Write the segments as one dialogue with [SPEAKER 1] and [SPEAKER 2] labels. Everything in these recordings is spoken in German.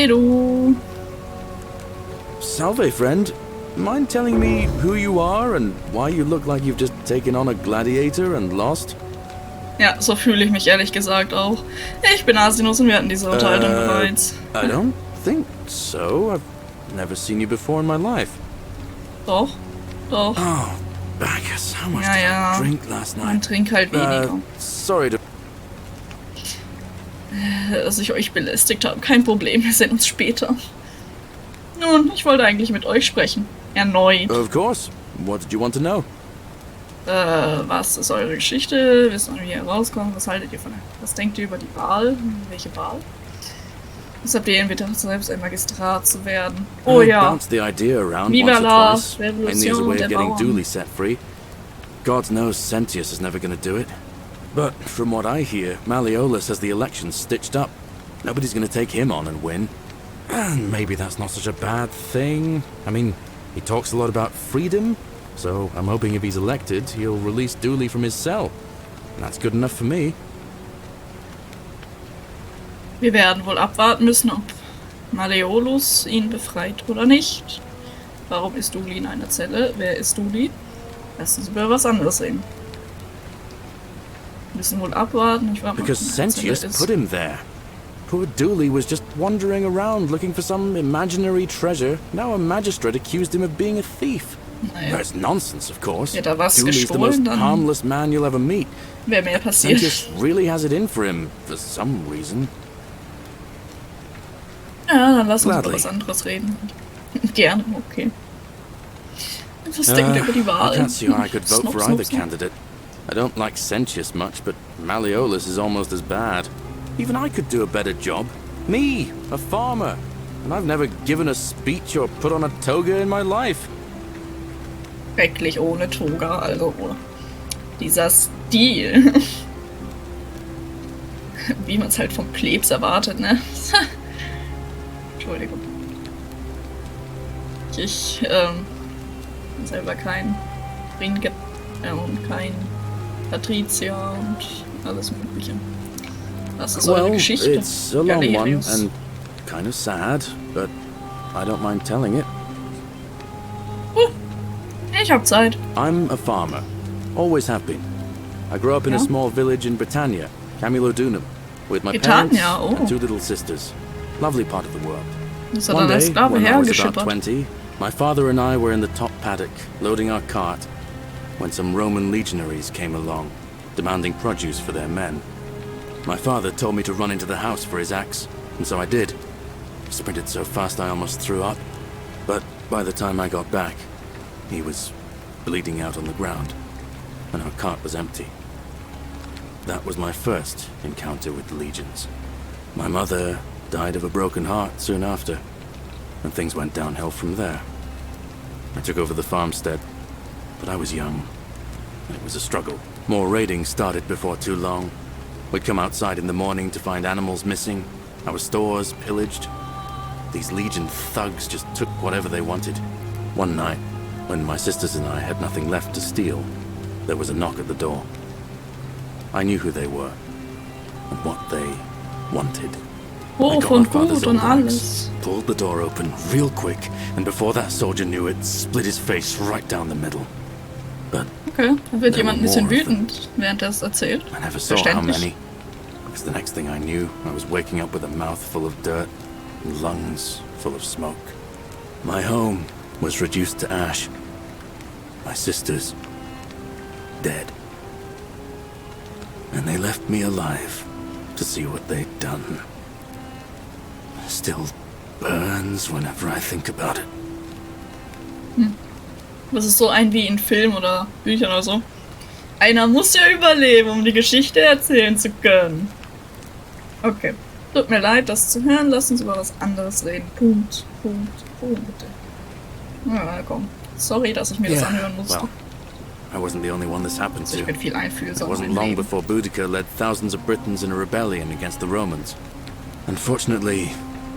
[SPEAKER 1] Hey du.
[SPEAKER 2] Salve, friend. Mind telling me who you are and why you look like you've just taken on a gladiator and lost?
[SPEAKER 1] Ja, so fühle ich mich ehrlich gesagt auch. Ich bin Asinus und wir hatten diese Unterhaltung bereits.
[SPEAKER 2] I don't think so. I've never seen you before in my life.
[SPEAKER 1] Doch, doch.
[SPEAKER 2] Oh, Bacchus, how much
[SPEAKER 1] Ja,
[SPEAKER 2] did
[SPEAKER 1] ja.
[SPEAKER 2] I drink last
[SPEAKER 1] Man
[SPEAKER 2] night?
[SPEAKER 1] trinkt halt weniger.
[SPEAKER 2] Sorry to...
[SPEAKER 1] Dass ich euch belästigt habe. Kein Problem, wir sehen uns später. Nun, ich wollte eigentlich mit euch sprechen. Erneut.
[SPEAKER 2] Of course. What did you want to know?
[SPEAKER 1] Was ist eure Geschichte? Wisst ihr, wie ihr rauskommt? Was haltet ihr von? Was denkt ihr über die Wahl? Welche Wahl? Was habt ihr in Betracht, selbst ein Magistrat zu werden? Oh
[SPEAKER 2] I
[SPEAKER 1] ja.
[SPEAKER 2] bounced the idea around
[SPEAKER 1] Viva
[SPEAKER 2] once or
[SPEAKER 1] la
[SPEAKER 2] twice. Mainly as a
[SPEAKER 1] Revolution
[SPEAKER 2] way
[SPEAKER 1] der
[SPEAKER 2] of getting
[SPEAKER 1] Bauern.
[SPEAKER 2] Dooley set free. God knows Sentius is never going to do it. But from what I hear, Malleolus has the election stitched up. Nobody's going to take him on and win. And maybe that's not such a bad thing. I mean, he talks a lot about freedom, so I'm hoping if he's elected, he'll release Dooley from his cell. And that's good enough for me.
[SPEAKER 1] Wir werden wohl abwarten müssen, ob Malleolus ihn befreit oder nicht. Warum ist Dooley in einer Zelle? Wer ist Dooley? Lass uns über was anderes reden. Wir müssen wohl abwarten. Ich warte mal,
[SPEAKER 2] Because
[SPEAKER 1] ob er in der Zelle
[SPEAKER 2] Sentius
[SPEAKER 1] ist.
[SPEAKER 2] put him there. Poor Dooley was just wandering around looking for some imaginary treasure. Now a magistrate accused him of being a thief.
[SPEAKER 1] Naja,
[SPEAKER 2] That's nonsense, of course.
[SPEAKER 1] ja, da was
[SPEAKER 2] Dooley's the most
[SPEAKER 1] gestohlen, dann
[SPEAKER 2] harmless man you'll ever meet.
[SPEAKER 1] wäre mehr passiert.
[SPEAKER 2] Sentius really has it in for him, for some reason.
[SPEAKER 1] Ja, dann lass uns über
[SPEAKER 2] Gladly.
[SPEAKER 1] was anderes reden. Gerne, okay. Was denkt ihr über die
[SPEAKER 2] I
[SPEAKER 1] Wahl?
[SPEAKER 2] can't see how I could vote
[SPEAKER 1] Snop,
[SPEAKER 2] for
[SPEAKER 1] snop,
[SPEAKER 2] either
[SPEAKER 1] snop.
[SPEAKER 2] candidate. I don't like Sentius much, but Malleolus is almost as bad. Even I could do a better job. Me, a farmer. And I've never given a speech or put on a toga in my life.
[SPEAKER 1] Schrecklich ohne Toga, also dieser Stil. Wie man es halt vom Plebs erwartet, ne? Entschuldigung. Ich bin selber kein Ringe und kein Patrizier und alles Mögliche. Was ist eure
[SPEAKER 2] Well,
[SPEAKER 1] Geschichte?
[SPEAKER 2] it's a long one
[SPEAKER 1] Galerius.
[SPEAKER 2] and kind of sad, but I don't mind telling it.
[SPEAKER 1] Ich hab Zeit.
[SPEAKER 2] I'm a farmer. Always have been. I grew up in a
[SPEAKER 1] Yeah.
[SPEAKER 2] small village in Britannia, Camulodunum, with my
[SPEAKER 1] Britannia,
[SPEAKER 2] parents
[SPEAKER 1] oh.
[SPEAKER 2] and two little sisters. Lovely part of the world.
[SPEAKER 1] Das hat
[SPEAKER 2] One
[SPEAKER 1] dann als
[SPEAKER 2] day,
[SPEAKER 1] Sklave
[SPEAKER 2] when I was about
[SPEAKER 1] hergeschippert.
[SPEAKER 2] 20, my father and I were in the top paddock, loading our cart, when some Roman legionaries came along, demanding produce for their men. My father told me to run into the house for his axe, and so I did. Sprinted so fast I almost threw up, but by the time I got back, he was bleeding out on the ground, and our cart was empty. That was my first encounter with the legions. My mother died of a broken heart soon after, and things went downhill from there. I took over the farmstead, but I was young, and it was a struggle. More raiding started before too long. We'd come outside in the morning to find animals missing, our stores pillaged. These legion thugs just took whatever they wanted. One night, when my sisters and I had nothing left to steal, there was a knock at the door. I knew who they were, and what they wanted. I
[SPEAKER 1] Hof
[SPEAKER 2] got my
[SPEAKER 1] und
[SPEAKER 2] father's
[SPEAKER 1] Gut und
[SPEAKER 2] old axe,
[SPEAKER 1] alles.
[SPEAKER 2] pulled the door open real quick, and before that soldier knew it, split his face right down the middle. But
[SPEAKER 1] Okay, dann wird
[SPEAKER 2] There
[SPEAKER 1] jemand ein
[SPEAKER 2] were
[SPEAKER 1] bisschen
[SPEAKER 2] more of them.
[SPEAKER 1] wütend, während er es erzählt.
[SPEAKER 2] I never saw how
[SPEAKER 1] Verständlich.
[SPEAKER 2] many. Because the next thing I knew, I was waking up with a mouth full of dirt and lungs full of smoke. My home was reduced to ash. My sisters, dead. And they left me alive to see what they'd done. Still burns whenever I think about it.
[SPEAKER 1] Das ist so ein wie in Filmen oder Büchern oder so. Einer muss ja überleben, um die Geschichte erzählen zu können. Okay. Tut mir leid, das zu hören. Lass uns über was anderes reden. Punkt. Bitte. Ja, komm. Sorry, dass ich mir das anhören musste.
[SPEAKER 2] well, I wasn't the only one this happened
[SPEAKER 1] Also ich
[SPEAKER 2] to.
[SPEAKER 1] bin viel
[SPEAKER 2] It
[SPEAKER 1] einfühlsamer
[SPEAKER 2] wasn't
[SPEAKER 1] im
[SPEAKER 2] long
[SPEAKER 1] Leben.
[SPEAKER 2] before Boudica led thousands of Britons in a rebellion against the Romans. Unfortunately,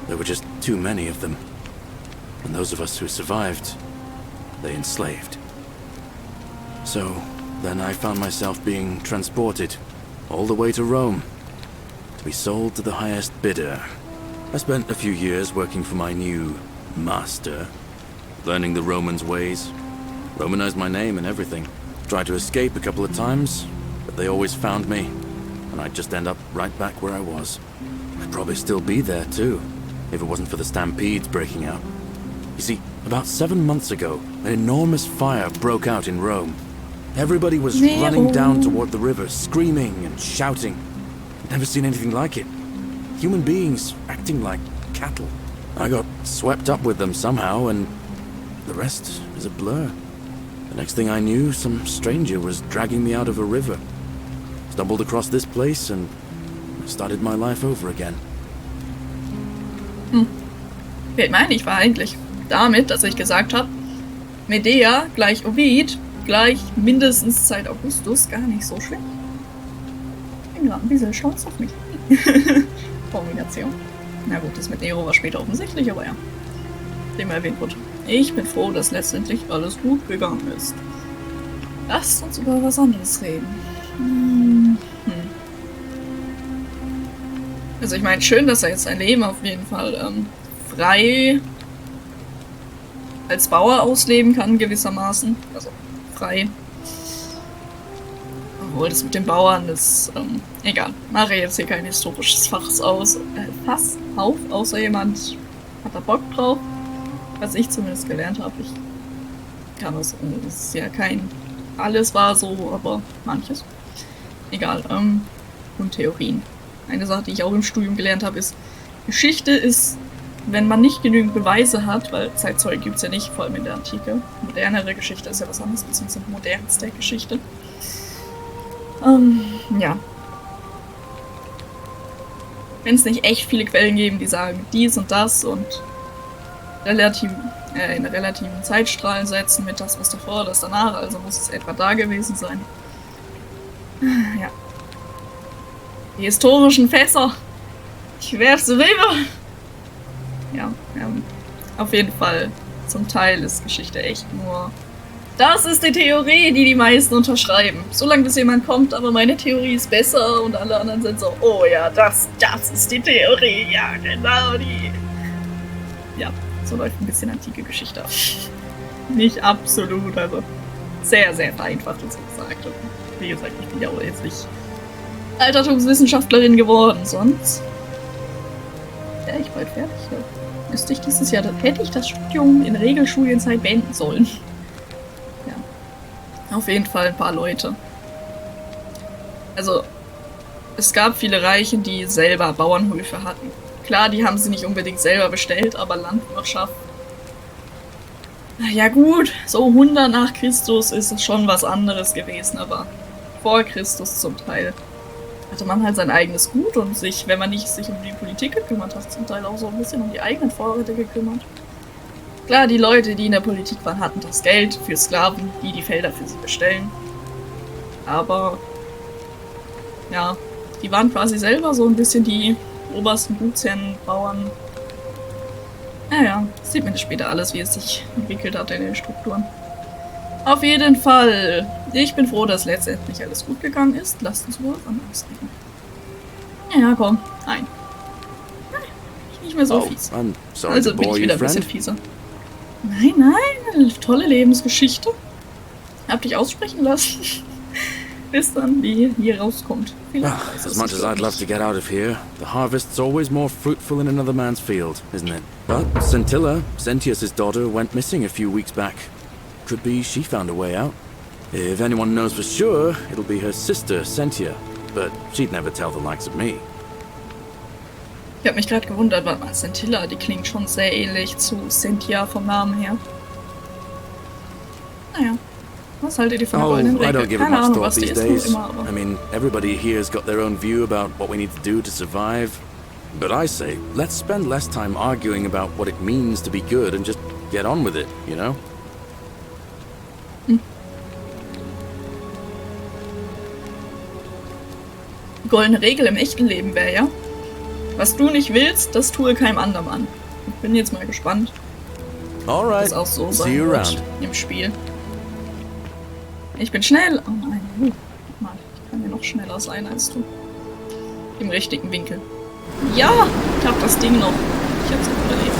[SPEAKER 2] there were just too many of them. And those of us who survived, they enslaved. So, then I found myself being transported all the way to Rome, to be sold to the highest bidder, I spent a few years working for my new master, learning the Romans' ways. Romanized my name and everything. Tried to escape a couple of times, but they always found me, and I'd just end up right back where I was. I'd probably still be there too, if it wasn't for the stampedes breaking out. You see, about 7 months ago, an enormous fire broke out in Rome. Everybody was running down toward the river, screaming and shouting. I'd never seen anything like it. Human beings acting like cattle. I got swept up with them somehow, and the rest is a blur. The next thing I knew, some stranger was dragging me out of a river. Stumbled across this place and started my life over again.
[SPEAKER 1] Fehlt mir ein, ich war eigentlich damit, dass ich gesagt habe, Medea gleich Ovid gleich mindestens Zeit Augustus gar nicht so schlecht. Ich bin gerade ein bisschen stolz auf mich. Kombination. Na gut, das mit Nero war später offensichtlich, aber ja. Dem erwähnt wurde. Ich bin froh, dass letztendlich alles gut gegangen ist. Lasst uns über was anderes reden. Also ich meine, schön, dass er jetzt sein Leben auf jeden Fall frei als Bauer ausleben kann, gewissermaßen. Also frei. Obwohl das mit den Bauern ist, egal. Mache jetzt hier kein historisches Fass auf, außer jemand hat da Bock drauf. Was ich zumindest gelernt habe. Ich kann das ist ja kein alles war so, aber manches. Egal. Und Theorien. Eine Sache, die ich auch im Studium gelernt habe, ist, Geschichte ist, wenn man nicht genügend Beweise hat, weil Zeitzeugen gibt es ja nicht, vor allem in der Antike. Modernere Geschichte ist ja was anderes, beziehungsweise modernste Geschichte. Ja. Wenn es nicht echt viele Quellen geben, die sagen dies und das und in relativen Zeitstrahlen setzen mit das, was davor, das danach, also muss es etwa da gewesen sein. Ja. Die historischen Fässer. Ich werf sie rüber. Ja, auf jeden Fall. Zum Teil ist Geschichte echt nur... Das ist die Theorie, die die meisten unterschreiben. Solange bis jemand kommt, aber meine Theorie ist besser und alle anderen sind so, oh ja, das ist die Theorie. Ja, genau die. Ja, so läuft ein bisschen antike Geschichte ab. Nicht absolut, also sehr, sehr vereinfacht und so gesagt. Und wie gesagt, ich bin ja auch jetzt nicht Altertumswissenschaftlerin geworden, sonst wäre ich bald fertig. Ja. Müsste ich dieses Jahr, hätte ich das Studium in Regelstudienzeit beenden sollen. Ja. Auf jeden Fall ein paar Leute. Also, es gab viele Reiche, die selber Bauernhöfe hatten. Klar, die haben sie nicht unbedingt selber bestellt, aber Landwirtschaft. Ja gut, so 100 nach Christus ist es schon was anderes gewesen, aber vor Christus zum Teil hatte man halt sein eigenes Gut und sich, wenn man nicht sich um die Politik gekümmert hat, zum Teil auch so ein bisschen um die eigenen Vorräte gekümmert. Klar, die Leute, die in der Politik waren, hatten das Geld für Sklaven, die die Felder für sie bestellen. Aber ja, die waren quasi selber so ein bisschen die obersten Gutsherren, Bauern. Naja, sieht man später alles, wie es sich entwickelt hat in den Strukturen. Auf jeden Fall. Ich bin froh, dass letztendlich alles gut gegangen ist. Lasst uns über was anderes reden. Ja, komm. Nein. Nicht mehr so fies. Also bin ich wieder ein bisschen fieser. Nein. Tolle Lebensgeschichte. Hab dich aussprechen lassen. Bis dann, wie hier rauskommt.
[SPEAKER 2] As much as I'd love to get out of here, the harvest's always more fruitful in another man's field, isn't it? But Scintilla, Sentius' daughter, went missing a few weeks back. Could be she found a way out. If anyone knows for sure, it'll be her sister, Sentia. But she'd never tell the likes of me.
[SPEAKER 1] Ich hab mich gerade gewundert, warte mal, Scintilla, die klingt schon sehr ähnlich zu Sentia vom Namen her. Naja. Was haltet ihr von der goldenen Regel?
[SPEAKER 2] I don't give it much thought these days. I mean, everybody here's got their own view about what we need to do to survive. But I say, let's spend less time arguing about what it means to be good and just get on with it, you know?
[SPEAKER 1] Die goldene Regel im echten Leben wäre ja, was du nicht willst, das tue keinem anderen an. Ich bin jetzt mal gespannt, was auch so sein wird im Spiel. Ich bin schnell. Oh nein. Mann, ich kann ja noch schneller sein als du. Im richtigen Winkel. Ja, ich hab das Ding noch. Ich hab's noch überlebt.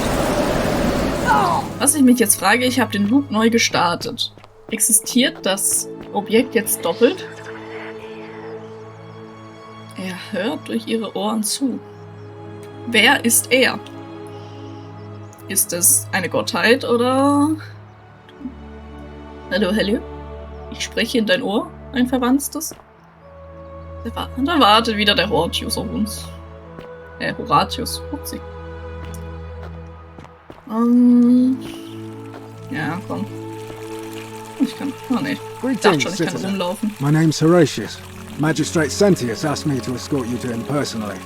[SPEAKER 1] Was ich mich jetzt frage, ich habe den Loop neu gestartet. Existiert das Objekt jetzt doppelt? Er hört durch ihre Ohren zu. Wer ist er? Ist es eine Gottheit oder... Hallo, hallo? Ich spreche in dein Ohr, ein Verwandstes. Da wartet wieder der Horatius auf uns. Horatius. Upsi. Ja, komm. Ich kann... Oh ne. Ich dachte schon, ich kann rumlaufen.
[SPEAKER 3] My name's Horatius. Magistrate Sentius asked me to escort you to him personally.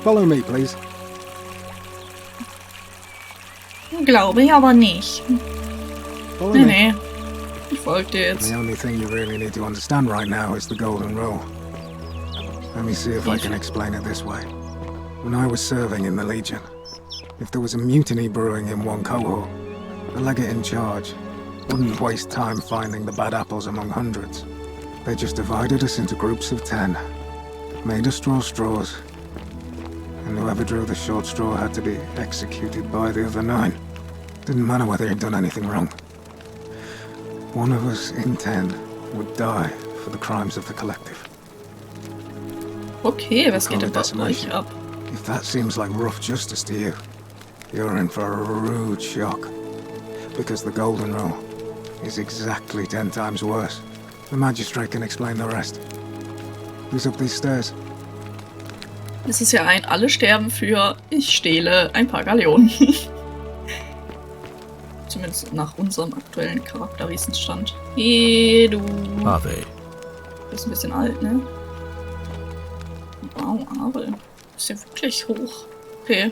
[SPEAKER 3] Follow me, please.
[SPEAKER 1] Glaube ich aber nicht.
[SPEAKER 3] Follow me.
[SPEAKER 1] Nee. Ich folge dir jetzt.
[SPEAKER 3] The only thing you really need to understand right now is the golden rule. Let me see if I can explain it this way. When I was serving in the Legion, if there was a mutiny brewing in one cohort, the legate in charge wouldn't waste time finding the bad apples among hundreds. They just divided us into groups of 10, made us draw straws, and whoever drew the short straw had to be executed by the other 9. Didn't matter whether he'd done anything wrong. One of us in 10 would die for the crimes of the collective.
[SPEAKER 1] Okay, was geht denn bei euch ab?
[SPEAKER 3] If that seems like rough justice to you, you're in for a rude shock. Because the golden rule is exactly 10 times worse. The magistrate can explain the rest. Who's up these stairs?
[SPEAKER 1] Es ist ja alle sterben für ich stehle ein paar Galeonen. Zumindest nach unserem aktuellen Charakterwissensstand. Hey, du.
[SPEAKER 2] Ave.
[SPEAKER 1] Bist ein bisschen alt, ne? Wow, Ave. Ist ja wirklich hoch. Okay.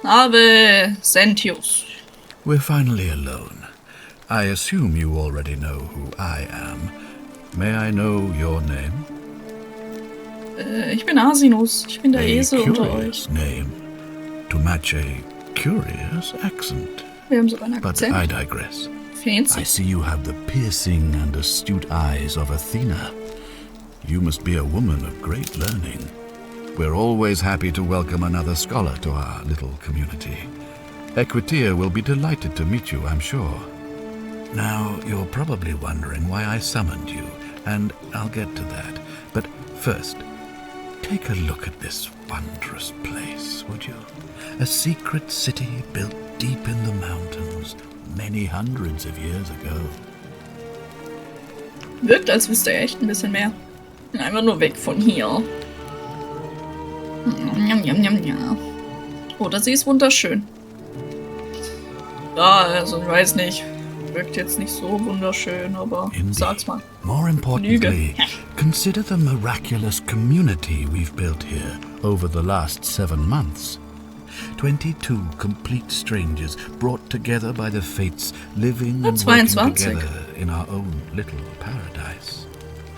[SPEAKER 1] Ave, Sentius.
[SPEAKER 4] We're finally alone. I assume you already know who I am. May I know your name?
[SPEAKER 1] Ich bin Asinus. Ich bin der
[SPEAKER 4] A
[SPEAKER 1] Esel unter
[SPEAKER 4] curious
[SPEAKER 1] euch.
[SPEAKER 4] name to match a curious accent.
[SPEAKER 1] Wir haben sogar einen
[SPEAKER 4] But I
[SPEAKER 1] Akzent.
[SPEAKER 4] digress.
[SPEAKER 1] Fancy.
[SPEAKER 4] I see you have the piercing and astute eyes of Athena. You must be a woman of great learning. We're always happy to welcome another scholar to our little community. Equitia will be delighted to meet you, I'm sure. Now, you're probably wondering why I summoned you, and I'll get to that. But first, take a look at this wondrous place, would you? A secret city built deep in the mountains, many hundreds of years ago.
[SPEAKER 1] Wirkt, als wüsste er echt ein bisschen mehr. Einfach nur weg von hier. Njam, njam, njam, njam. Oder sie ist wunderschön. Ja, also ich weiß nicht. Wirkt jetzt nicht so wunderschön, aber sag's mal.
[SPEAKER 4] More importantly, consider the miraculous community we've built here over the last 7 months. 22 complete strangers brought together by the fates, living and working
[SPEAKER 1] 22.
[SPEAKER 4] together in our own little paradise.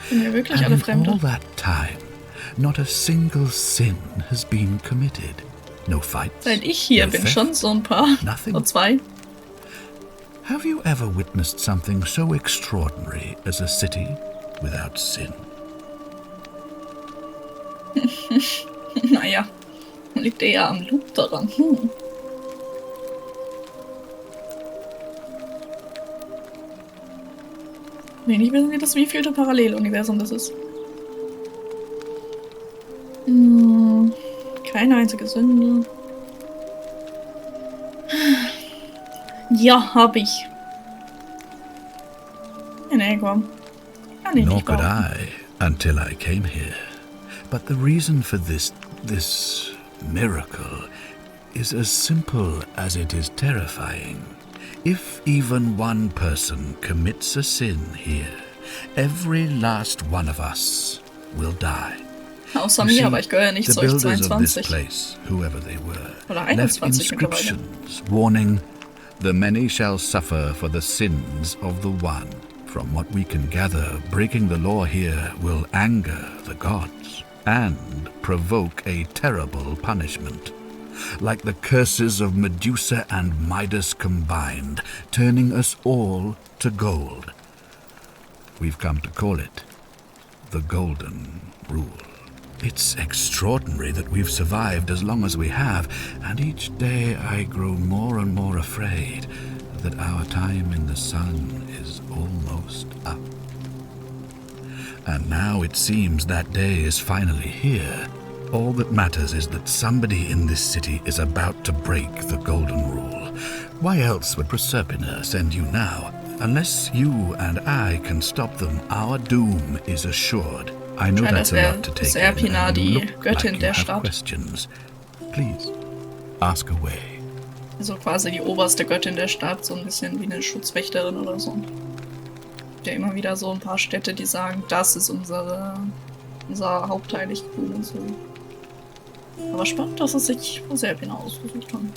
[SPEAKER 1] Sind ja wirklich alle
[SPEAKER 4] And in
[SPEAKER 1] Fremde.
[SPEAKER 4] all that time, not a single sin has been committed. No fights,
[SPEAKER 1] Seit ich hier
[SPEAKER 4] no
[SPEAKER 1] bin,
[SPEAKER 4] theft,
[SPEAKER 1] schon so ein paar.
[SPEAKER 4] nothing.
[SPEAKER 1] Nur 2.
[SPEAKER 4] Have you ever witnessed something so extraordinary as a city without sin?
[SPEAKER 1] Naja, liegt eher am Loop daran. Nee, nicht wissen wir das, wievielte Paralleluniversum das ist. Keine einzige Sünde. Ja, hab ich. Nee, komm. Kann ich
[SPEAKER 4] Nor
[SPEAKER 1] nicht
[SPEAKER 4] could
[SPEAKER 1] behaupten.
[SPEAKER 4] I, until I came here. But the reason for this miracle is as simple as it is terrifying. If even one person commits a sin here, every last one of us will die.
[SPEAKER 1] Außer
[SPEAKER 4] You
[SPEAKER 1] mir,
[SPEAKER 4] see,
[SPEAKER 1] aber ich gehöre ja nicht
[SPEAKER 4] the
[SPEAKER 1] zu euch
[SPEAKER 4] builders of this
[SPEAKER 1] 22.
[SPEAKER 4] place, whoever they were,
[SPEAKER 1] Oder
[SPEAKER 4] left
[SPEAKER 1] 21 mittlerweile.
[SPEAKER 4] inscriptions warning, "The many shall suffer for the sins of the one." From what we can gather, breaking the law here will anger the gods and provoke a terrible punishment. Like the curses of Medusa and Midas combined, turning us all to gold. We've come to call it the Golden Rule. It's extraordinary that we've survived as long as we have, and each day I grow more and more afraid that our time in the sun is almost up. And now it seems that day is finally here. All that matters is that somebody in this city is about to break the Golden Rule. Why else would Proserpina send you now? Unless you and I can stop them, our doom is assured. I know that's a lot to take in, and you look like you have questions. Please, ask away.
[SPEAKER 1] Also quasi die oberste Göttin der Stadt, so ein bisschen wie eine Schutzwächterin oder so. Ja, immer wieder so ein paar Städte, die sagen, das ist unser Hauptheiligtum und so. Aber spannend, dass es sich Proserpina ausgesucht haben.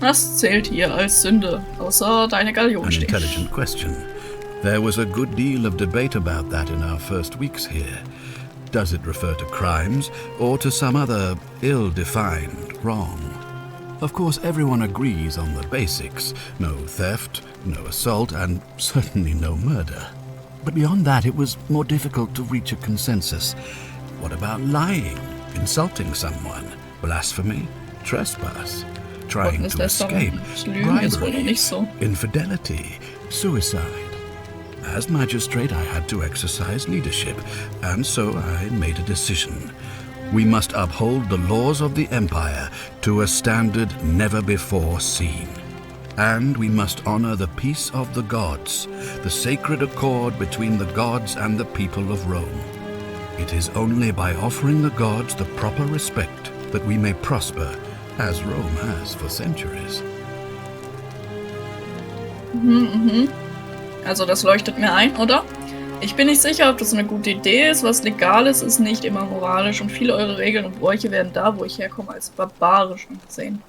[SPEAKER 1] Was zählt hier als Sünde, außer deine Galion
[SPEAKER 4] An
[SPEAKER 1] steht?
[SPEAKER 4] intelligent question. There was a good deal of debate about that in our first weeks here. Does it refer to crimes or to some other ill-defined wrong? Of course, everyone agrees on the basics. No theft, no assault, and certainly no murder. But beyond that, it was more difficult to reach a consensus. What about lying, insulting someone, blasphemy, trespass, trying to escape, bribery, infidelity, suicide? As magistrate, I had to exercise leadership, and so I made a decision. We must uphold the laws of the Empire to a standard never before seen. And we must honor the peace of the gods, the sacred accord between the gods and the people of Rome. It is only by offering the gods the proper respect that we may prosper, as Rome has for centuries.
[SPEAKER 1] Also das leuchtet mir ein, oder? Ich bin nicht sicher, ob das eine gute Idee ist. Was legal ist, ist nicht immer moralisch und viele eurer Regeln und Bräuche werden da, wo ich herkomme, als barbarisch angesehen.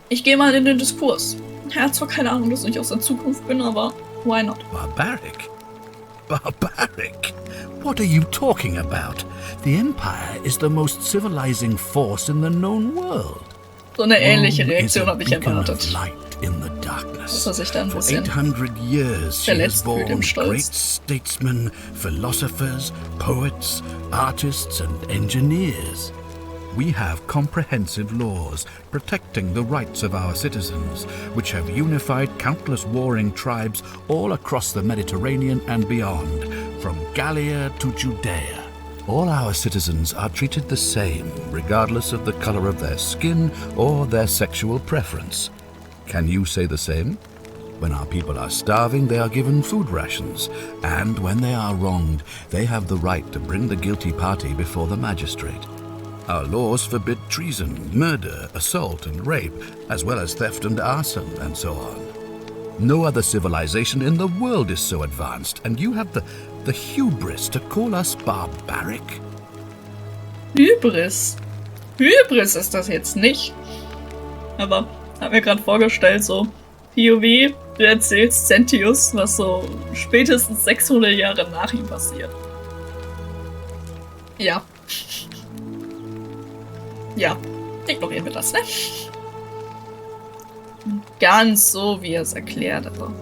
[SPEAKER 1] Ich gehe mal in den Diskurs. Er hat zwar keine Ahnung, dass ich aus der Zukunft bin, aber why not?
[SPEAKER 4] Barbaric? Barbaric? What are you talking about? The Empire is the most civilizing force in the known world.
[SPEAKER 1] So eine ähnliche Reaktion habe ich erwartet.
[SPEAKER 4] In the darkness.
[SPEAKER 1] Dass er sich da ein
[SPEAKER 4] For
[SPEAKER 1] bisschen
[SPEAKER 4] 800 years she has
[SPEAKER 1] verletzt fühlt im
[SPEAKER 4] borne great
[SPEAKER 1] Stolz.
[SPEAKER 4] statesmen, philosophers, poets, artists and engineers. We have comprehensive laws protecting the rights of our citizens, which have unified countless warring tribes all across the Mediterranean and beyond, from Gallia to Judea. All our citizens are treated the same, regardless of the color of their skin or their sexual preference. Can you say the same? When our people are starving, they are given food rations, and when they are wronged, they have the right to bring the guilty party before the magistrate. Our laws forbid treason, murder, assault, and rape, as well as theft and arson, and so on. No other civilization in the world is so advanced, and you have the hubris to call us barbaric?
[SPEAKER 1] Hybris. Hybris ist das jetzt nicht. Aber hab mir gerade vorgestellt, so POV, du erzählst Sentius, was so spätestens 600 Jahre nach ihm passiert. Ja. Ja, ignorieren wir das, ne? Ganz so, wie er es erklärt, aber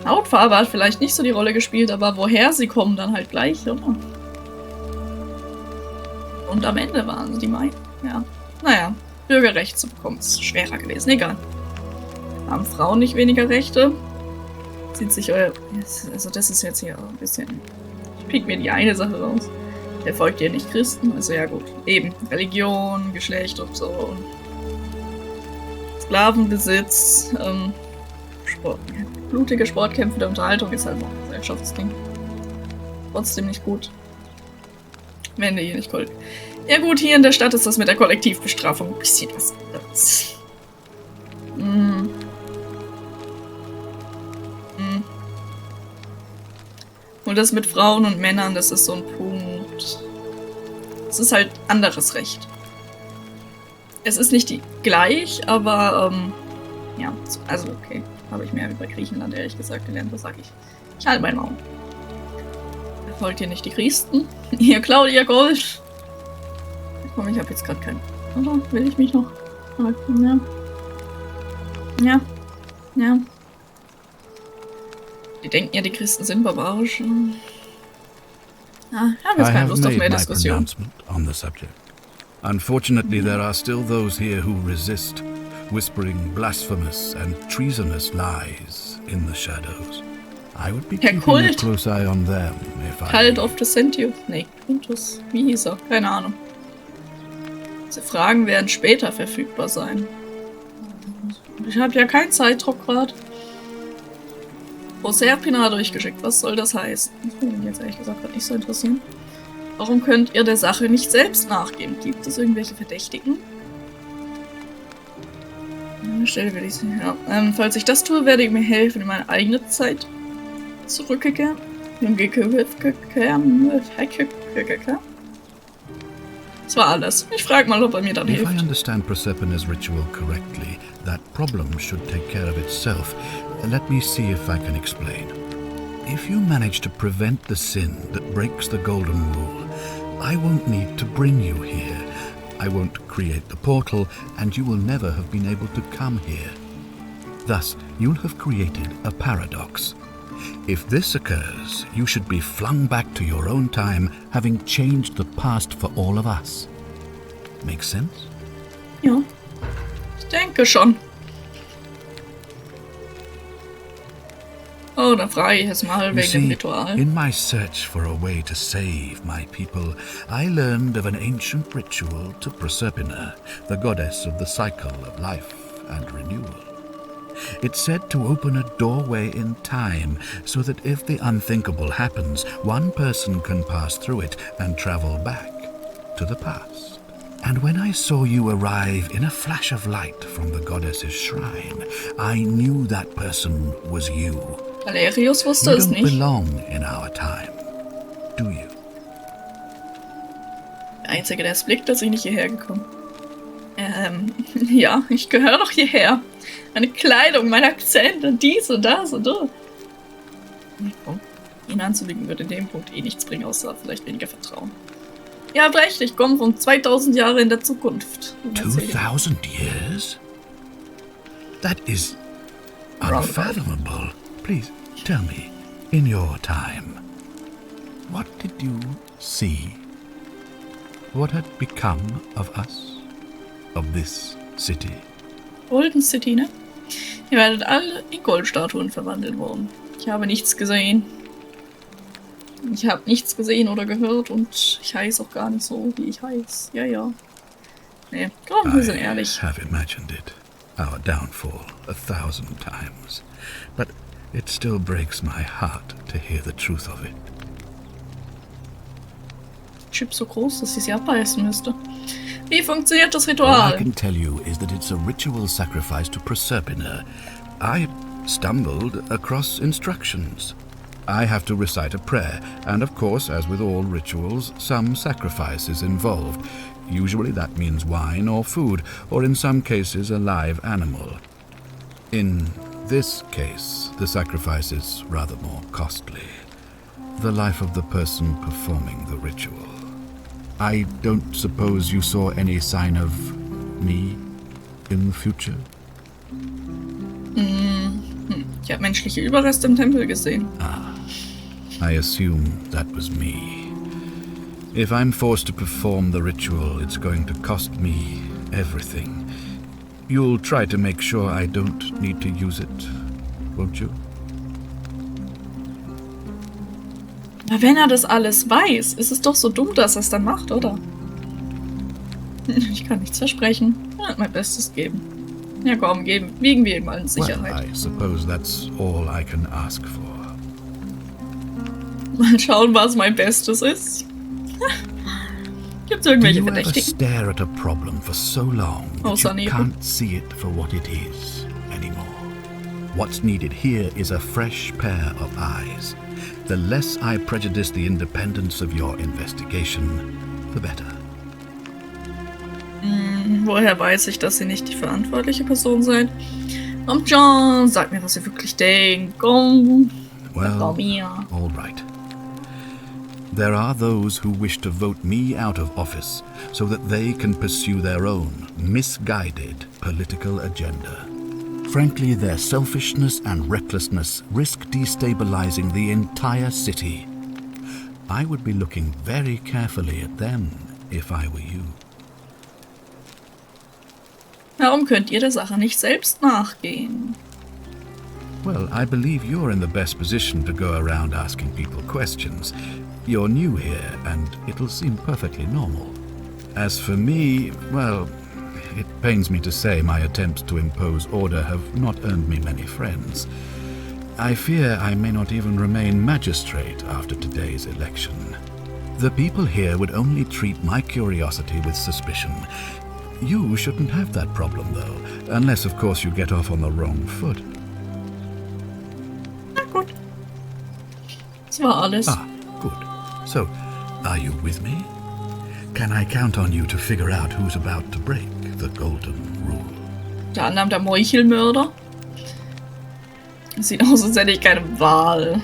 [SPEAKER 1] Hautfarbe hat vielleicht nicht so die Rolle gespielt, aber woher sie kommen, dann halt gleich, oder? Und am Ende waren sie die Meinung, ja. Naja, Bürgerrecht zu bekommen ist schwerer gewesen, egal. Haben Frauen nicht weniger Rechte? Sieht sich euer... Also das ist jetzt hier ein bisschen... Ich pick mir die eine Sache raus. Der folgt ja nicht Christen, also ja gut. Eben, Religion, Geschlecht und so. Sklavenbesitz, blutige Sportkämpfe der Unterhaltung ist halt noch ein Gesellschaftsding. Trotzdem nicht gut. Wenn der hier nicht kollektiv. Ja gut, hier in der Stadt ist das mit der Kollektivbestrafung ein bisschen was anderes. Und das mit Frauen und Männern, das ist so ein Punkt. Es ist halt anderes Recht. Es ist nicht gleich, aber ja, also okay. Habe ich mehr über Griechenland ehrlich gesagt gelernt, was sage ich? Ich halte meinen Maul. Folgt ihr nicht die Christen? Ihr klaut ihr Gold. Komm, ich habe jetzt gerade keinen. Oder will ich mich noch? Ja. Ja. Ja. Die denken ja, die Christen sind barbarisch. Ich habe jetzt
[SPEAKER 4] I
[SPEAKER 1] keine
[SPEAKER 4] have
[SPEAKER 1] Lust auf
[SPEAKER 4] made
[SPEAKER 1] mehr
[SPEAKER 4] my
[SPEAKER 1] Diskussion.
[SPEAKER 4] pronouncement on the subject. Unfortunately, there are still those here who resist, whispering blasphemous and treasonous lies in the shadows. I would be
[SPEAKER 1] Herr
[SPEAKER 4] keeping a
[SPEAKER 1] Kult.
[SPEAKER 4] close eye on them if I
[SPEAKER 1] Cult
[SPEAKER 4] were
[SPEAKER 1] of the Sentius. Nee, Quintus. Wie hieß er? Keine Ahnung. Diese Fragen werden später verfügbar sein. Ich habe ja keinen Zeitdruck gerade. Proserpina durchgeschickt. Was soll das heißen? Das würde mich jetzt ehrlich gesagt gerade nicht so interessieren. Warum könnt ihr der Sache nicht selbst nachgehen? Gibt es irgendwelche Verdächtigen? Stelle will ich sehen. Ja. Falls ich das tue, werde ich mir helfen, in meine eigene Zeit zurückzukehren. Das war alles. Ich frage mal, ob er mir dann
[SPEAKER 4] If I
[SPEAKER 1] hilft.
[SPEAKER 4] understand Proserpina's ritual correctly, that problem should take care of itself. Let me see if I can explain. If you manage to prevent the sin that breaks the golden rule, I won't need to bring you here. I won't create the portal, and you will never have been able to come here. Thus, you'll have created a paradox. If this occurs, you should be flung back to your own time, having changed the past for all of us. Make sense?
[SPEAKER 1] Ja, ich denke schon. Oh, dann frage ich jetzt mal
[SPEAKER 4] You
[SPEAKER 1] wegen dem
[SPEAKER 4] see,
[SPEAKER 1] Ritual.
[SPEAKER 4] in my search for a way to save my people, I learned of an ancient ritual to Proserpina, the goddess of the cycle of life and renewal. It's said to open a doorway in time, so that if the unthinkable happens, one person can pass through it and travel back to the past. And when I saw you arrive in a flash of light from the goddess's shrine, I knew that person was you.
[SPEAKER 1] Valerius wusste
[SPEAKER 4] You
[SPEAKER 1] es
[SPEAKER 4] don't
[SPEAKER 1] nicht.
[SPEAKER 4] belong in our time, do you?
[SPEAKER 1] Der Einzige, der es blickt, ist ich nicht hierher gekommen. Ja, ich gehöre doch hierher. Meine Kleidung, mein Akzent und dies und das und das. Oh, ihn anzulügen würde in dem Punkt eh nichts bringen, außer vielleicht weniger Vertrauen. Ja, habt recht, ich komme von 2000 Jahre in der Zukunft.
[SPEAKER 4] 2000 years? That is unfathomable. Please, tell me, in your time, what did you see? What had become of us? Of this city?
[SPEAKER 1] Golden City, ne? Ihr werdet alle in Goldstatuen verwandelt worden. Ich habe nichts gesehen. Ich habe nichts gesehen oder gehört und ich heiße auch gar nicht so, wie ich heiße. Ja, ja. Nee, komm, wir sind ehrlich.
[SPEAKER 4] I have imagined it, our downfall, 1,000 times. But it still breaks my heart to hear the truth of it.
[SPEAKER 1] Chip so groß, dass ich sie abbeißen müsste. Wie funktioniert das
[SPEAKER 4] All I
[SPEAKER 1] Ritual?
[SPEAKER 4] can tell you is that it's a ritual sacrifice to Proserpina. I stumbled across instructions. I have to recite a prayer, and of course, as with all rituals, some sacrifice is involved. Usually that means wine or food, or in some cases a live animal. In this case, the sacrifice is rather more costly. The life of the person performing the ritual. I don't suppose you saw any sign of me in the future?
[SPEAKER 1] Ich habe menschliche Überreste im Tempel gesehen.
[SPEAKER 4] I assume that was me. If I'm forced to perform the ritual, it's going to cost me everything. You'll try to make sure I don't need to use it, won't you?
[SPEAKER 1] Na, wenn er das alles weiß, ist es doch so dumm, dass er es dann macht, oder? Ich kann nichts versprechen. Ich werde mein Bestes geben. Ja komm, wiegen wir ihn mal in Sicherheit.
[SPEAKER 4] Well, I suppose that's all I can ask for.
[SPEAKER 1] Mal schauen, was mein Bestes ist. Gibt's
[SPEAKER 4] Do
[SPEAKER 1] irgendwelche
[SPEAKER 4] you ever
[SPEAKER 1] Verdächtigen?
[SPEAKER 4] stare at a problem for so long
[SPEAKER 1] Oh,
[SPEAKER 4] that you
[SPEAKER 1] Sunny.
[SPEAKER 4] can't see it for what it is anymore? What's needed here is a fresh pair of eyes. The less I prejudice the independence of your investigation, the better.
[SPEAKER 1] Woher weiß ich, dass Sie nicht die verantwortliche Person seid? Kommt schon, sag mir, was ihr wirklich denkt. Komm.
[SPEAKER 4] Well,
[SPEAKER 1] Komm hier.
[SPEAKER 4] all right. There are those who wish to vote me out of office so that they can pursue their own misguided political agenda. Frankly, their selfishness and recklessness risk destabilizing the entire city. I would be looking very carefully at them if I were you.
[SPEAKER 1] Warum könnt ihr der Sache nicht selbst nachgehen?
[SPEAKER 4] Well, I believe you're in the best position to go around asking people questions. You're new here, and it'll seem perfectly normal. As for me, well, it pains me to say my attempts to impose order have not earned me many friends. I fear I may not even remain magistrate after today's election. The people here would only treat my curiosity with suspicion. You shouldn't have that problem, though, unless, of course, you get off on the wrong foot.
[SPEAKER 1] Na gut. Das war alles.
[SPEAKER 4] Ah, good. So, are you with me? Can I count on you to figure out who's about to break the golden rule?
[SPEAKER 1] Unter anderem der Meuchelmörder. Sieht aus, als hätte ich keine Wahl.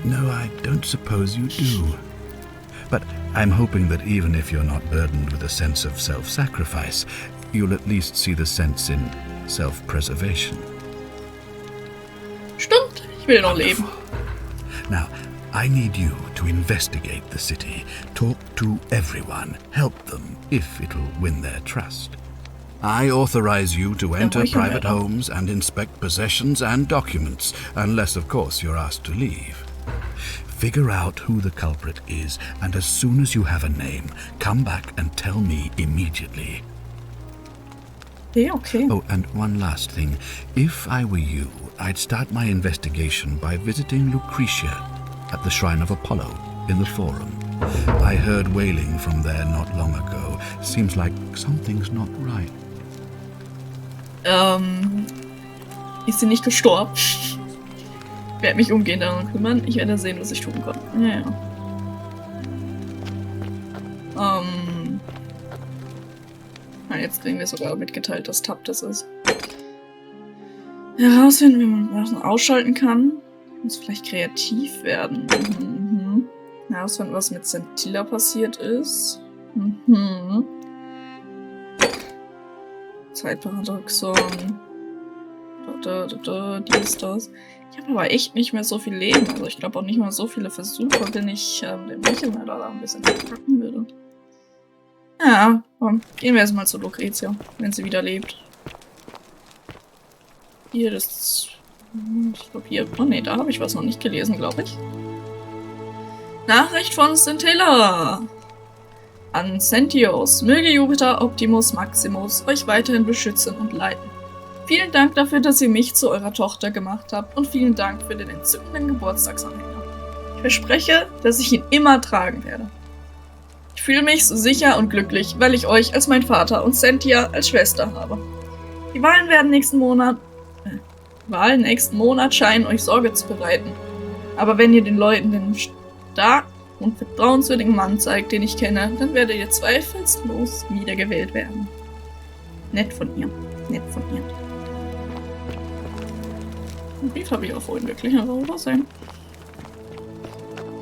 [SPEAKER 4] No, I don't suppose you do. But I'm hoping that even if you're not burdened with a sense of self-sacrifice, you'll at least see the sense in self-preservation.
[SPEAKER 1] Stimmt, ich will noch leben.
[SPEAKER 4] Now, I need you to investigate the city, talk to everyone, help them if it'll win their trust. I authorize you to enter private homes and inspect possessions and documents, unless, of course, you're asked to leave. Figure out who the culprit is, and as soon as you have a name, come back and tell me immediately.
[SPEAKER 1] Okay.
[SPEAKER 4] Oh, and one last thing. If I were you, I'd start my investigation by visiting Lucretia at the Shrine of Apollo in the Forum. I heard wailing from there not long ago. Seems like something's not right.
[SPEAKER 1] Ist sie nicht gestorben? Ich werde mich umgehend darum kümmern. Ich werde sehen, was ich tun kann. Ja. Jetzt kriegen wir sogar mitgeteilt, dass Tab das ist. Herausfinden, wie man Sachen ausschalten kann. Muss vielleicht kreativ werden. Herausfinden, was mit Sentius passiert ist. Zeitparadoxon. Dies, das. Ich habe aber echt nicht mehr so viel Leben. Also ich glaube auch nicht mal so viele Versuche, wenn ich den Meuchelm da ein bisschen verpacken würde. Ja, komm. Gehen wir erstmal zu Lucretia, wenn sie wieder lebt. Hier, das... Ich glaube hier... Oh ne, da habe ich was noch nicht gelesen, glaube ich. Nachricht von Sentius. An Sentius. Möge Jupiter Optimus Maximus euch weiterhin beschützen und leiten. Vielen Dank dafür, dass ihr mich zu eurer Tochter gemacht habt und vielen Dank für den entzückenden Geburtstagsanhänger. Ich verspreche, dass ich ihn immer tragen werde. Ich fühle mich so sicher und glücklich, weil ich euch als mein Vater und Sentius als Schwester habe. Die Wahlen nächsten Monat scheinen euch Sorge zu bereiten. Aber wenn ihr den Leuten den starken und vertrauenswürdigen Mann zeigt, den ich kenne, dann werdet ihr zweifellos wiedergewählt werden. Nett von ihr. Nett von ihr. Den Brief habe ich auch vorhin wirklich übersehen.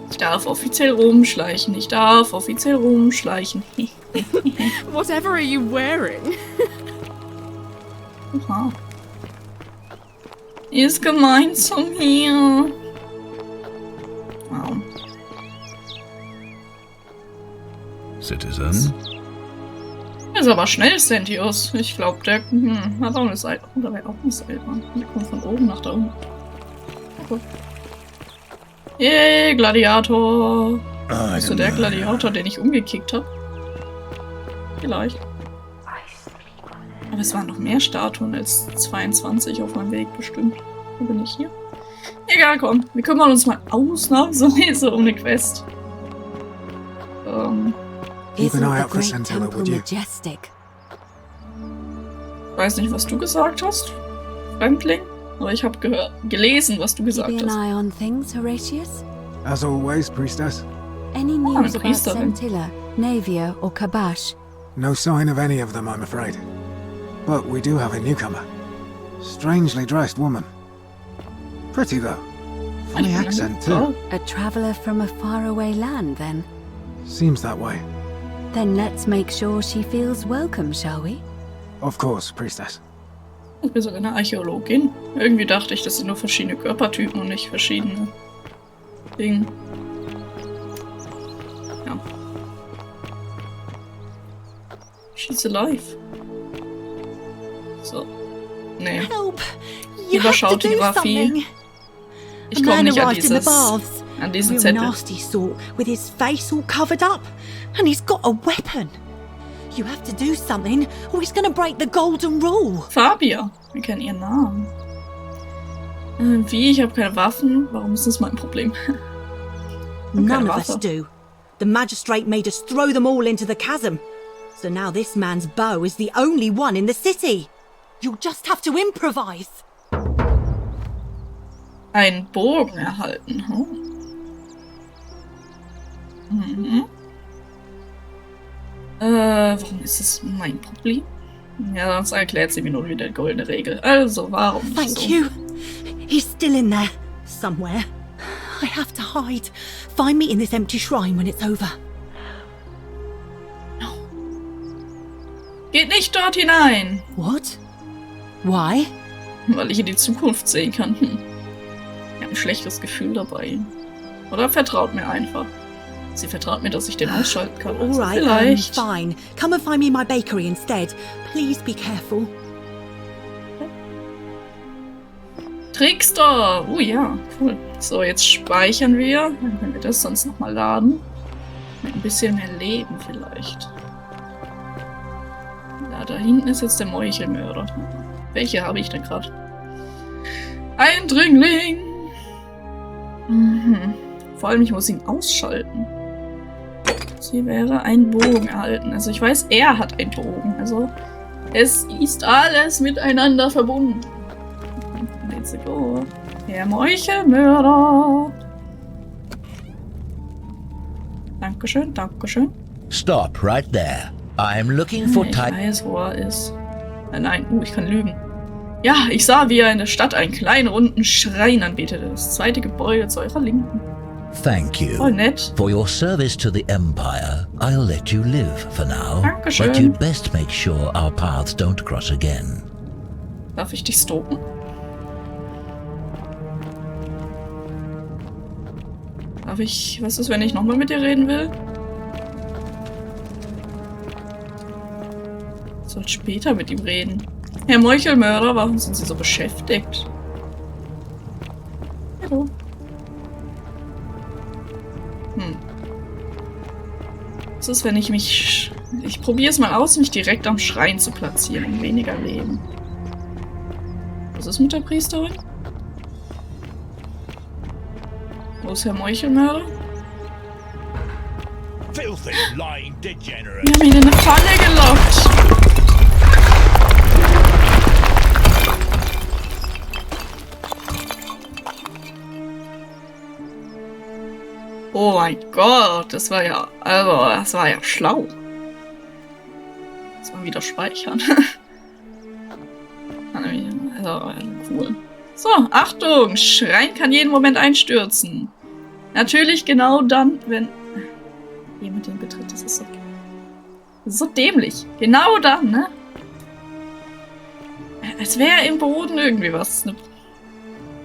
[SPEAKER 1] Ich darf offiziell rumschleichen.
[SPEAKER 5] Whatever are you wearing?
[SPEAKER 1] Oha. Ist gemein zu mir. Wow.
[SPEAKER 4] Citizen?
[SPEAKER 1] Ist aber schnell, Sentius. Ich glaube, der hat auch eine Seite. Und dabei auch eine Seite. Der kommt von oben nach da unten. Okay. Yay, Gladiator. Bist du der Gladiator, den ich umgekickt habe? Vielleicht. Aber es waren noch mehr Statuen als 22 auf meinem Weg bestimmt. Wo bin ich hier? Egal, komm. Wir kümmern uns mal ausnahmsweise um eine Quest.
[SPEAKER 3] Keep an eye out for Sentius, would you?
[SPEAKER 1] Ich weiß nicht, was du gesagt hast, Fremdling, aber ich habe gelesen, was du gesagt
[SPEAKER 6] Keep an
[SPEAKER 1] hast.
[SPEAKER 6] eye on things, Horatius?
[SPEAKER 3] As always, priestess.
[SPEAKER 6] Any news about
[SPEAKER 1] Priesterin.
[SPEAKER 6] Sentius, Navia, or Kabash?
[SPEAKER 3] No sign of any of them, I'm afraid. But we do have a newcomer. Strangely dressed woman. Pretty, though. Funny accent, too.
[SPEAKER 6] A traveller from a faraway land, then?
[SPEAKER 3] Seems that way.
[SPEAKER 6] Then let's make sure she feels welcome, shall we?
[SPEAKER 3] Of course, priestess.
[SPEAKER 1] Ich bin sogar eine Archäologin. Irgendwie dachte ich, das sind nur verschiedene Körpertypen und nicht verschiedene Dinge. Ja. She's alive. So. Nee.
[SPEAKER 7] Help! You have to
[SPEAKER 1] Überschaut
[SPEAKER 7] do
[SPEAKER 1] die Raffi.
[SPEAKER 7] something.
[SPEAKER 1] Ich komme nicht an diesen
[SPEAKER 7] Real
[SPEAKER 1] Zettel.
[SPEAKER 7] nasty sort, with his face all covered up, and he's got a weapon. You have to do something, or he's gonna break the golden rule.
[SPEAKER 1] Fabia. Wir kennen ihren Namen. Wie? Ich habe keine Waffen. Warum ist das mein Problem?
[SPEAKER 7] None of us do. The magistrate made us throw them all into the chasm. So now this man's bow is the only one in the city. You'll just have to improvise.
[SPEAKER 1] Einen Bogen erhalten. Oh. Mhm. Warum ist das mein Problem? Ja, sonst erklärt sie mir nun wieder die goldene Regel. Also, warum nicht
[SPEAKER 7] Thank
[SPEAKER 1] so?
[SPEAKER 7] you. He's still in there, somewhere. I have to hide. Find me in this empty shrine when it's over.
[SPEAKER 1] Geht nicht dort hinein!
[SPEAKER 7] What? Why?
[SPEAKER 1] Weil ich in die Zukunft sehen kann. Ich habe ein schlechtes Gefühl dabei. Oder vertraut mir einfach. Sie vertraut mir, dass ich den ausschalten kann. Also
[SPEAKER 7] All right,
[SPEAKER 1] vielleicht.
[SPEAKER 7] fine. Come and find me in my bakery instead. Please be careful.
[SPEAKER 1] Trickster! Ja, cool. So, jetzt speichern wir. Dann können wir das sonst nochmal laden. Mit ein bisschen mehr Leben vielleicht. Ja, da hinten ist jetzt der Meuchelmörder. Welche habe ich denn gerade? Eindringling! Mhm. Vor allem, ich muss ihn ausschalten. Sie wäre ein Bogen erhalten. Also ich weiß, er hat einen Bogen. Also es ist alles miteinander verbunden. Let's go. Der Meuchelmörder. Dankeschön, dankeschön.
[SPEAKER 8] Stop right there. I'm looking for
[SPEAKER 1] Ich weiß, wo er ist. Nein, ich kann lügen. Ja, ich sah, wie er in der Stadt einen kleinen runden Schrein anbetete. Das zweite Gebäude zu eurer Linken.
[SPEAKER 8] Thank you.
[SPEAKER 1] Voll nett.
[SPEAKER 8] For your service to the Empire, I'll let you live for now.
[SPEAKER 1] Dankeschön.
[SPEAKER 8] But you'd best make sure our paths don't cross again.
[SPEAKER 1] Darf ich dich stalken? Darf ich... Was ist, wenn ich nochmal mit dir reden will? Ich soll später mit ihm reden. Herr Meuchelmörder, warum sind Sie so beschäftigt? Hallo. Was ist, wenn ich mich... Ich probiere es mal aus, mich direkt am Schrein zu platzieren, um weniger Leben. Was ist mit der Priesterin? Wo ist Herr Meuchelmörder?
[SPEAKER 9] Filthy, lying degenerate.
[SPEAKER 1] Wir haben ihn in eine Falle gelockt. Oh mein Gott, das war ja, das war ja schlau. Muss man wieder speichern. Also, cool. So, Achtung, Schrein kann jeden Moment einstürzen. Natürlich genau dann, wenn jemand den betritt. Das ist so dämlich. Genau dann, ne? Als wäre im Boden irgendwie was. Ich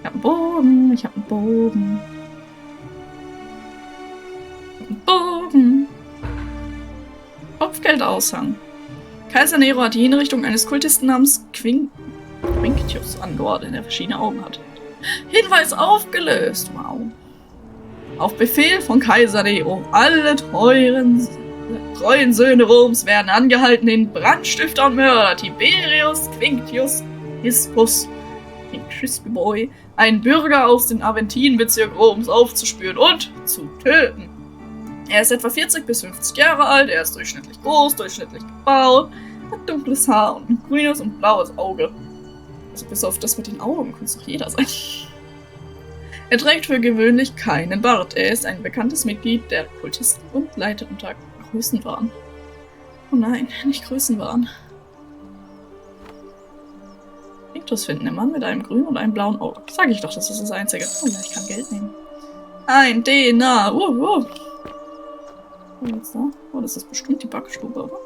[SPEAKER 1] hab einen Bogen, ich hab einen Bogen. Bogen. Kopfgeldaushang. Kaiser Nero hat die Hinrichtung eines Kultisten namens Sentius angeordnet, der verschiedene Augen hat. Hinweis aufgelöst. Wow. Auf Befehl von Kaiser Nero. Alle treuen Söhne Roms werden angehalten, den Brandstifter und Mörder Tiberius Quinctius Hispus, Boy, einen Bürger aus dem Aventinbezirk Roms aufzuspüren und zu töten. Er ist etwa 40 bis 50 Jahre alt, er ist durchschnittlich groß, durchschnittlich gebaut, hat dunkles Haar und ein grünes und blaues Auge. Also bis auf das mit den Augen kann es doch jeder sein. Er trägt für gewöhnlich keinen Bart. Er ist ein bekanntes Mitglied der Kultisten und leidet unter Größenwahn. Oh nein, nicht Größenwahn. Victus finden, der Mann mit einem grünen und einem blauen Auge. Sag ich doch, das ist das Einzige. Oh ja, ich kann Geld nehmen. Ein Denar. Oh, jetzt da. Oh, das ist bestimmt die Backstube, oder?